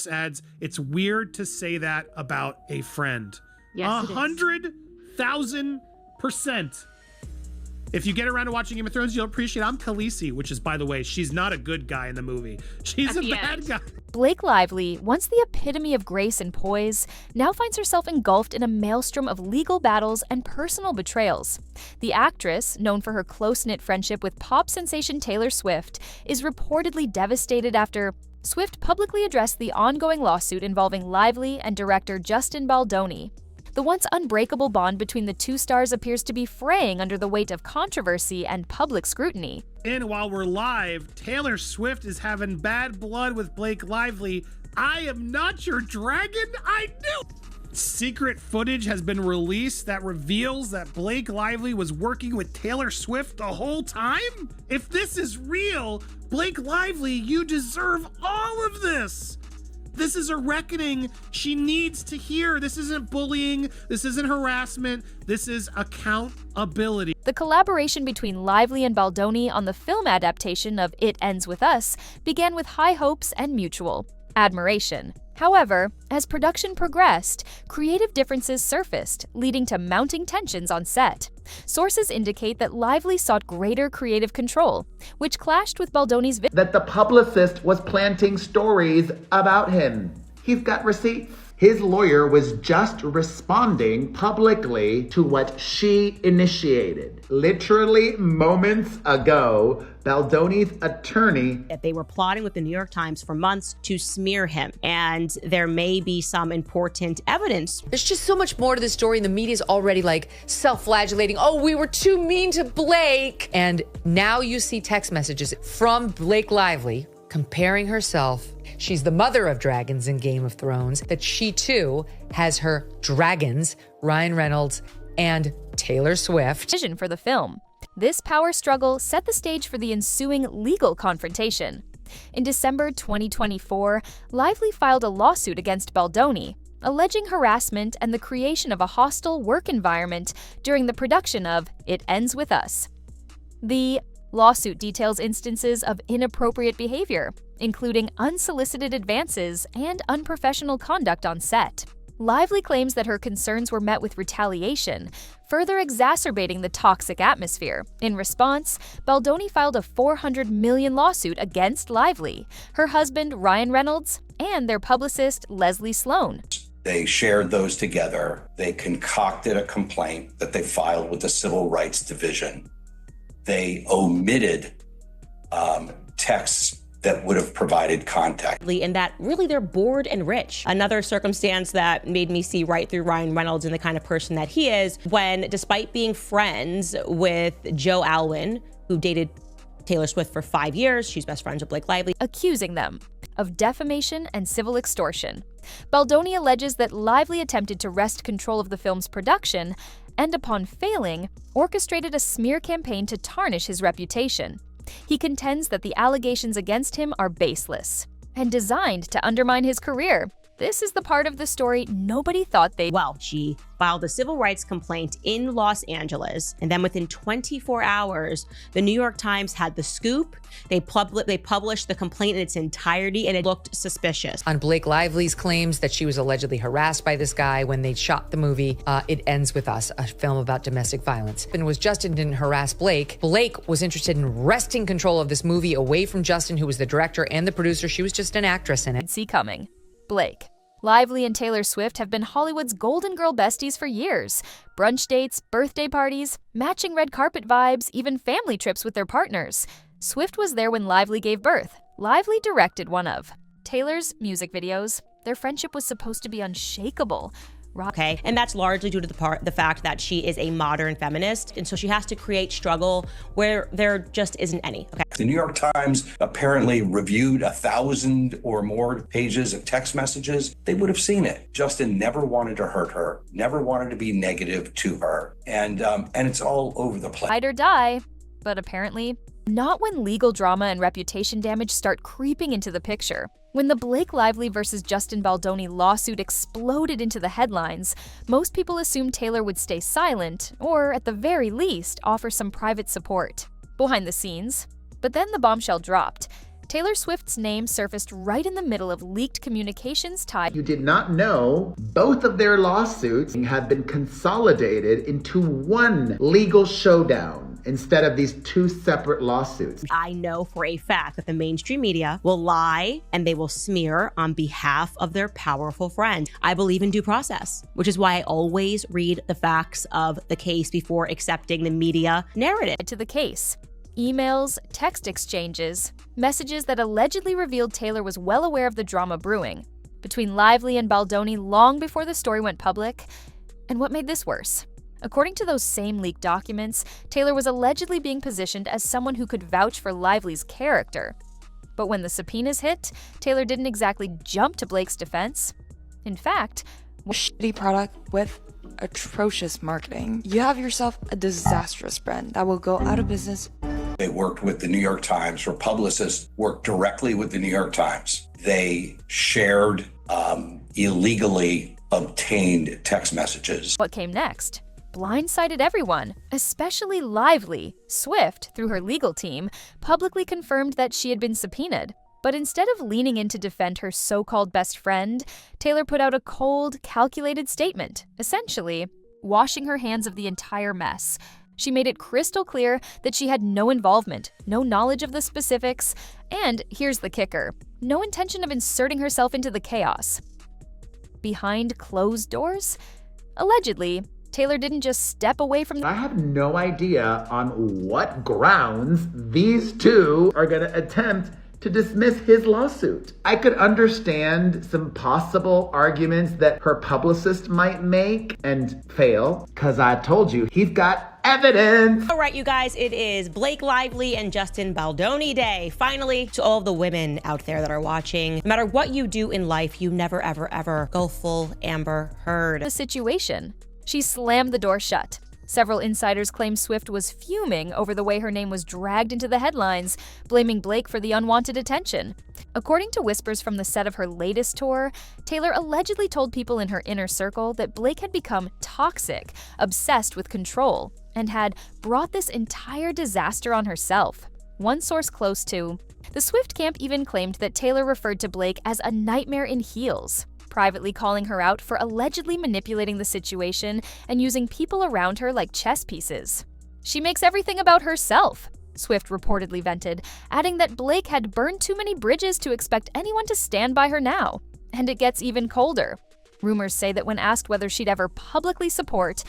Adds, it's weird to say that about a friend. Yes, 100,000%. If you get around to watching Game of Thrones, you'll appreciate I'm Khaleesi, which is, by the way, she's not a good guy in the movie. She's a bad guy. Blake Lively, once the epitome of grace and poise, now finds herself engulfed in a maelstrom of legal battles and personal betrayals. The actress, known for her close-knit friendship with pop sensation Taylor Swift, is reportedly devastated after Swift publicly addressed the ongoing lawsuit involving Lively and director Justin Baldoni. The once unbreakable bond between the two stars appears to be fraying under the weight of controversy and public scrutiny. And while we're live, Taylor Swift is having bad blood with Blake Lively. I am not your dragon, I knew! Secret footage has been released that reveals that Blake Lively was working with Taylor Swift the whole time? If this is real, Blake Lively, you deserve all of this! This is a reckoning she needs to hear. This isn't bullying. This isn't harassment. This is accountability. The collaboration between Lively and Baldoni on the film adaptation of It Ends With Us began with high hopes and mutual admiration. However, as production progressed, creative differences surfaced, leading to mounting tensions on set. Sources indicate that Lively sought greater creative control, which clashed with Baldoni's vision. That the publicist was planting stories about him. He's got receipts. His lawyer was just responding publicly to what she initiated. Literally moments ago, Baldoni's attorney. They were plotting with the New York Times for months to smear him, and there may be some important evidence. There's just so much more to the story, and the media's already like self-flagellating. Oh, we were too mean to Blake. And now you see text messages from Blake Lively comparing herself. She's the mother of dragons in Game of Thrones, that she too has her dragons, Ryan Reynolds and Taylor Swift. Vision for the film. This power struggle set the stage for the ensuing legal confrontation. In December 2024, Lively filed a lawsuit against Baldoni, alleging harassment and the creation of a hostile work environment during the production of It Ends With Us. The lawsuit details instances of inappropriate behavior, including unsolicited advances and unprofessional conduct on set. Lively claims that her concerns were met with retaliation, further exacerbating the toxic atmosphere. In response, Baldoni filed a $400 million lawsuit against Lively, her husband Ryan Reynolds, and their publicist Leslie Sloan. They shared those together. They concocted a complaint that they filed with the Civil Rights Division. They omitted texts that would have provided contact. And that really they're bored and rich. Another circumstance that made me see right through Ryan Reynolds and the kind of person that he is, when despite being friends with Joe Alwyn, who dated Taylor Swift for 5 years, she's best friends with Blake Lively, accusing them of defamation and civil extortion. Baldoni alleges that Lively attempted to wrest control of the film's production and, upon failing, orchestrated a smear campaign to tarnish his reputation. He contends that the allegations against him are baseless and designed to undermine his career. This is the part of the story nobody thought they'd. Well, she filed a civil rights complaint in Los Angeles, and then within 24 hours, the New York Times had the scoop. They published the complaint in its entirety, and it looked suspicious. On Blake Lively's claims that she was allegedly harassed by this guy when they shot the movie It Ends With Us, a film about domestic violence. And was Justin didn't harass Blake. Blake was interested in wresting control of this movie away from Justin, who was the director and the producer. She was just an actress in it. See coming. Blake. Lively and Taylor Swift have been Hollywood's Golden Girl besties for years. Brunch dates, birthday parties, matching red carpet vibes, even family trips with their partners. Swift was there when Lively gave birth. Lively directed one of Taylor's music videos. Their friendship was supposed to be unshakable. Okay, and that's largely due to the fact that she is a modern feminist, and so she has to create struggle where there just isn't any. Okay. The New York Times apparently reviewed 1,000 or more pages of text messages. They would have seen it. Justin never wanted to hurt her, never wanted to be negative to her, and it's all over the place. Ride or die, but apparently not when legal drama and reputation damage start creeping into the picture. When the Blake Lively versus Justin Baldoni lawsuit exploded into the headlines, most people assumed Taylor would stay silent or, at the very least, offer some private support behind the scenes. But then the bombshell dropped. Taylor Swift's name surfaced right in the middle of leaked communications tied. You did not know both of their lawsuits have been consolidated into one legal showdown instead of these two separate lawsuits. I know for a fact that the mainstream media will lie and they will smear on behalf of their powerful friend. I believe in due process, which is why I always read the facts of the case before accepting the media narrative. To the case. Emails, text exchanges, messages that allegedly revealed Taylor was well aware of the drama brewing between Lively and Baldoni long before the story went public. And what made this worse? According to those same leaked documents, Taylor was allegedly being positioned as someone who could vouch for Lively's character. But when the subpoenas hit, Taylor didn't exactly jump to Blake's defense. In fact, shitty product with atrocious marketing. You have yourself a disastrous brand that will go out of business. They worked with the New York Times, or publicists worked directly with the New York Times. They shared illegally obtained text messages. What came next blindsided everyone, especially Lively. Swift, through her legal team, publicly confirmed that she had been subpoenaed. But instead of leaning in to defend her so-called best friend, Taylor put out a cold, calculated statement, essentially washing her hands of the entire mess. She made it crystal clear that she had no involvement, no knowledge of the specifics, and here's the kicker, no intention of inserting herself into the chaos. Behind closed doors? Allegedly, Taylor didn't just step away from I have no idea on what grounds these two are going to attempt to dismiss his lawsuit. I could understand some possible arguments that her publicist might make and fail, because I told you, he's got evidence. All right, you guys, it is Blake Lively and Justin Baldoni Day. Finally, to all of the women out there that are watching, no matter what you do in life, you never, ever, ever go full Amber Heard. the situation. She slammed the door shut. Several insiders claim Swift was fuming over the way her name was dragged into the headlines, blaming Blake for the unwanted attention. According to whispers from the set of her latest tour, Taylor allegedly told people in her inner circle that Blake had become toxic, obsessed with control, and had brought this entire disaster on herself. One source close to the Swift camp even claimed that Taylor referred to Blake as a nightmare in heels, privately calling her out for allegedly manipulating the situation and using people around her like chess pieces. She makes everything about herself, Swift reportedly vented, adding that Blake had burned too many bridges to expect anyone to stand by her now. And it gets even colder. Rumors say that when asked whether she'd ever publicly support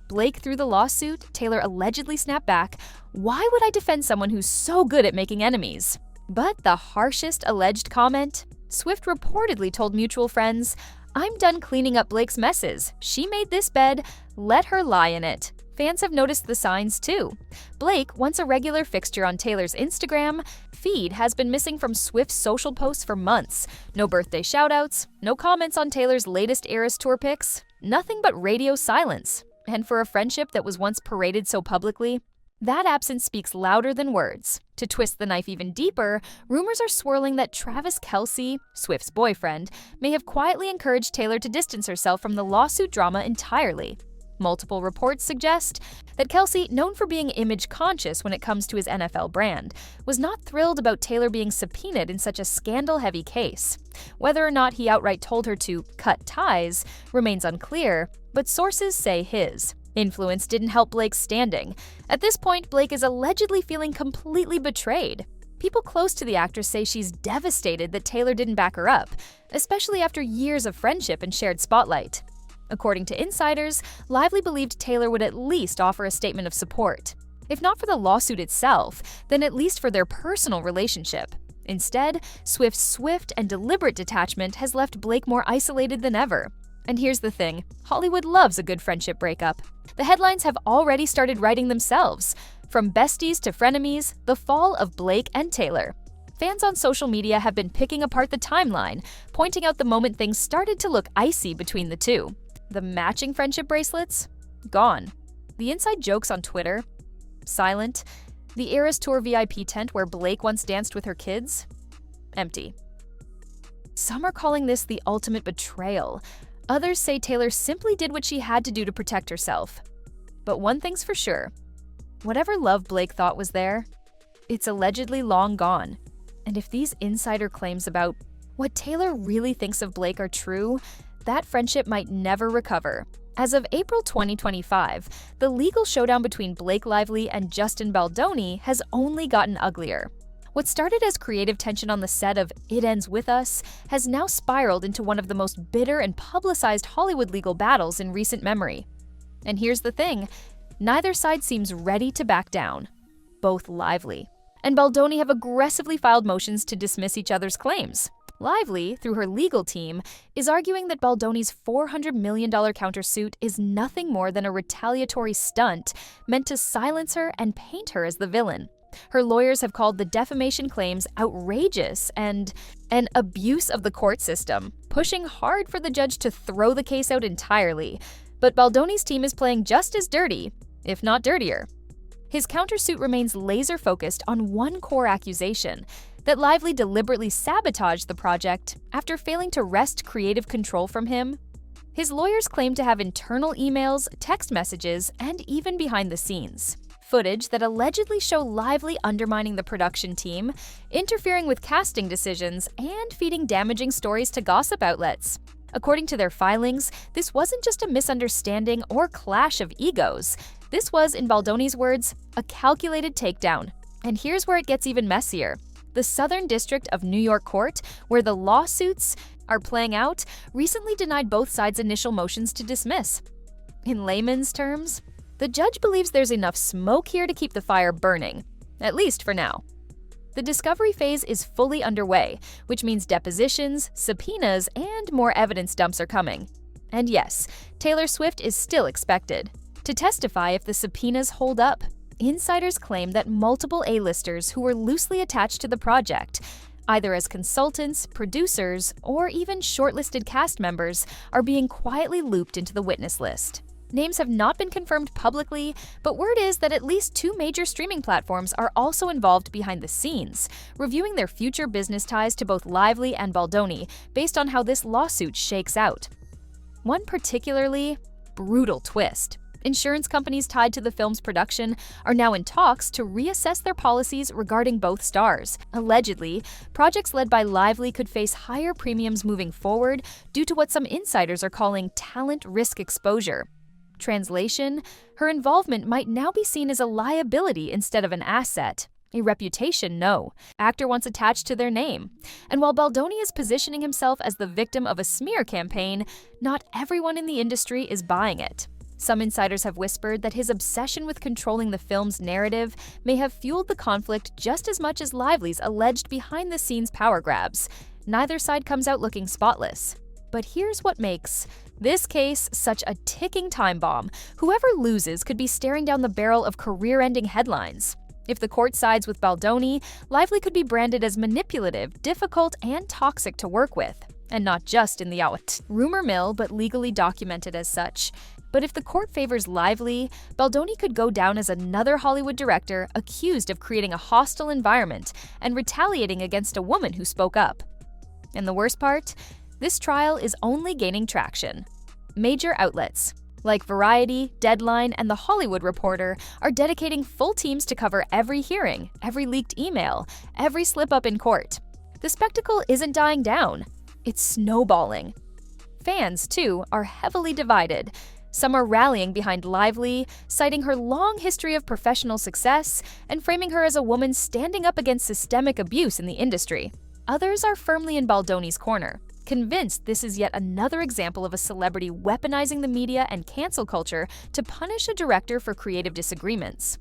Blake through the lawsuit, Taylor allegedly snapped back, "Why would I defend someone who's so good at making enemies?" But the harshest alleged comment? Swift reportedly told mutual friends, "I'm done cleaning up Blake's messes. She made this bed. Let her lie in it." Fans have noticed the signs too. Blake, once a regular fixture on Taylor's Instagram feed, has been missing from Swift's social posts for months. No birthday shoutouts, no comments on Taylor's latest Eras Tour pics, nothing but radio silence. And for a friendship that was once paraded so publicly, that absence speaks louder than words. To twist the knife even deeper, rumors are swirling that Travis Kelce, Swift's boyfriend, may have quietly encouraged Taylor to distance herself from the lawsuit drama entirely. Multiple reports suggest that Kelce, known for being image-conscious when it comes to his NFL brand, was not thrilled about Taylor being subpoenaed in such a scandal-heavy case. Whether or not he outright told her to cut ties remains unclear, but sources say his influence didn't help Blake's standing. At this point, Blake is allegedly feeling completely betrayed. People close to the actress say she's devastated that Taylor didn't back her up, especially after years of friendship and shared spotlight. According to insiders, Lively believed Taylor would at least offer a statement of support. If not for the lawsuit itself, then at least for their personal relationship. Instead, Swift's swift and deliberate detachment has left Blake more isolated than ever. And here's the thing, Hollywood loves a good friendship breakup. The headlines have already started writing themselves. From besties to frenemies, the fall of Blake and Taylor. Fans on social media have been picking apart the timeline, pointing out the moment things started to look icy between the two. The matching friendship bracelets? Gone. The inside jokes on Twitter? Silent. The Eras Tour VIP tent where Blake once danced with her kids? Empty. Some are calling this the ultimate betrayal. Others say Taylor simply did what she had to do to protect herself. But one thing's for sure. Whatever love Blake thought was there, it's allegedly long gone. And if these insider claims about what Taylor really thinks of Blake are true, that friendship might never recover. As of April 2025, the legal showdown between Blake Lively and Justin Baldoni has only gotten uglier. What started as creative tension on the set of It Ends With Us has now spiraled into one of the most bitter and publicized Hollywood legal battles in recent memory. And here's the thing, neither side seems ready to back down. Both Lively and Baldoni have aggressively filed motions to dismiss each other's claims. Lively, through her legal team, is arguing that Baldoni's $400 million countersuit is nothing more than a retaliatory stunt meant to silence her and paint her as the villain. Her lawyers have called the defamation claims outrageous and an abuse of the court system, pushing hard for the judge to throw the case out entirely. But Baldoni's team is playing just as dirty, if not dirtier. His countersuit remains laser-focused on one core accusation, that Lively deliberately sabotaged the project after failing to wrest creative control from him. His lawyers claim to have internal emails, text messages, and even behind-the-scenes footage that allegedly show Lively undermining the production team, interfering with casting decisions, and feeding damaging stories to gossip outlets. According to their filings, this wasn't just a misunderstanding or clash of egos. This was, in Baldoni's words, a calculated takedown. And here's where it gets even messier. The Southern District of New York Court, where the lawsuits are playing out, recently denied both sides' initial motions to dismiss. In layman's terms, the judge believes there's enough smoke here to keep the fire burning, at least for now. The discovery phase is fully underway, which means depositions, subpoenas, and more evidence dumps are coming. And yes, Taylor Swift is still expected to testify if the subpoenas hold up. Insiders claim that multiple A-listers who were loosely attached to the project, either as consultants, producers, or even shortlisted cast members, are being quietly looped into the witness list. Names have not been confirmed publicly, but word is that at least 2 major streaming platforms are also involved behind the scenes, reviewing their future business ties to both Lively and Baldoni based on how this lawsuit shakes out. One particularly brutal twist. Insurance companies tied to the film's production are now in talks to reassess their policies regarding both stars. Allegedly, projects led by Lively could face higher premiums moving forward due to what some insiders are calling talent risk exposure. Translation, her involvement might now be seen as a liability instead of an asset. A reputation, no. Actor wants attached to their name. And while Baldoni is positioning himself as the victim of a smear campaign, not everyone in the industry is buying it. Some insiders have whispered that his obsession with controlling the film's narrative may have fueled the conflict just as much as Lively's alleged behind-the-scenes power grabs. Neither side comes out looking spotless. But here's what makes this case such a ticking time bomb. Whoever loses could be staring down the barrel of career-ending headlines. If the court sides with Baldoni, Lively could be branded as manipulative, difficult, and toxic to work with. And not just in the rumor mill, but legally documented as such. But if the court favors Lively, Baldoni could go down as another Hollywood director accused of creating a hostile environment and retaliating against a woman who spoke up. And the worst part? This trial is only gaining traction. Major outlets, like Variety, Deadline, and The Hollywood Reporter, are dedicating full teams to cover every hearing, every leaked email, every slip-up in court. The spectacle isn't dying down. It's snowballing. Fans, too, are heavily divided. Some are rallying behind Lively, citing her long history of professional success and framing her as a woman standing up against systemic abuse in the industry. Others are firmly in Baldoni's corner, convinced this is yet another example of a celebrity weaponizing the media and cancel culture to punish a director for creative disagreements.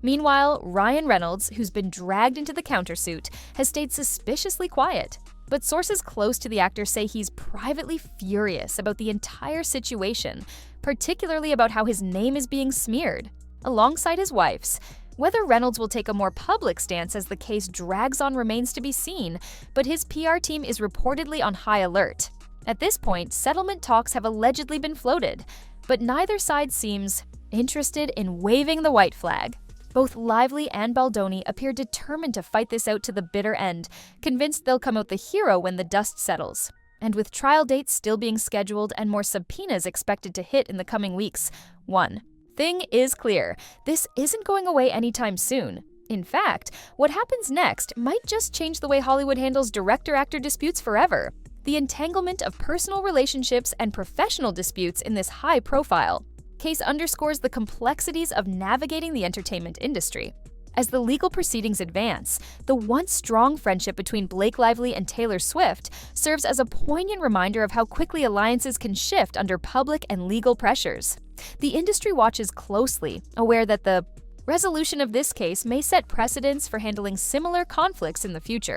Meanwhile, Ryan Reynolds, who's been dragged into the countersuit, has stayed suspiciously quiet. But sources close to the actor say he's privately furious about the entire situation, particularly about how his name is being smeared, alongside his wife's. Whether Reynolds will take a more public stance as the case drags on remains to be seen, but his PR team is reportedly on high alert. At this point, settlement talks have allegedly been floated, but neither side seems interested in waving the white flag. Both Lively and Baldoni appear determined to fight this out to the bitter end, convinced they'll come out the hero when the dust settles. And with trial dates still being scheduled and more subpoenas expected to hit in the coming weeks, one thing is clear, this isn't going away anytime soon. In fact, what happens next might just change the way Hollywood handles director-actor disputes forever. The entanglement of personal relationships and professional disputes in this high-profile case underscores the complexities of navigating the entertainment industry. As the legal proceedings advance, the once strong friendship between Blake Lively and Taylor Swift serves as a poignant reminder of how quickly alliances can shift under public and legal pressures. The industry watches closely, aware that the resolution of this case may set precedents for handling similar conflicts in the future.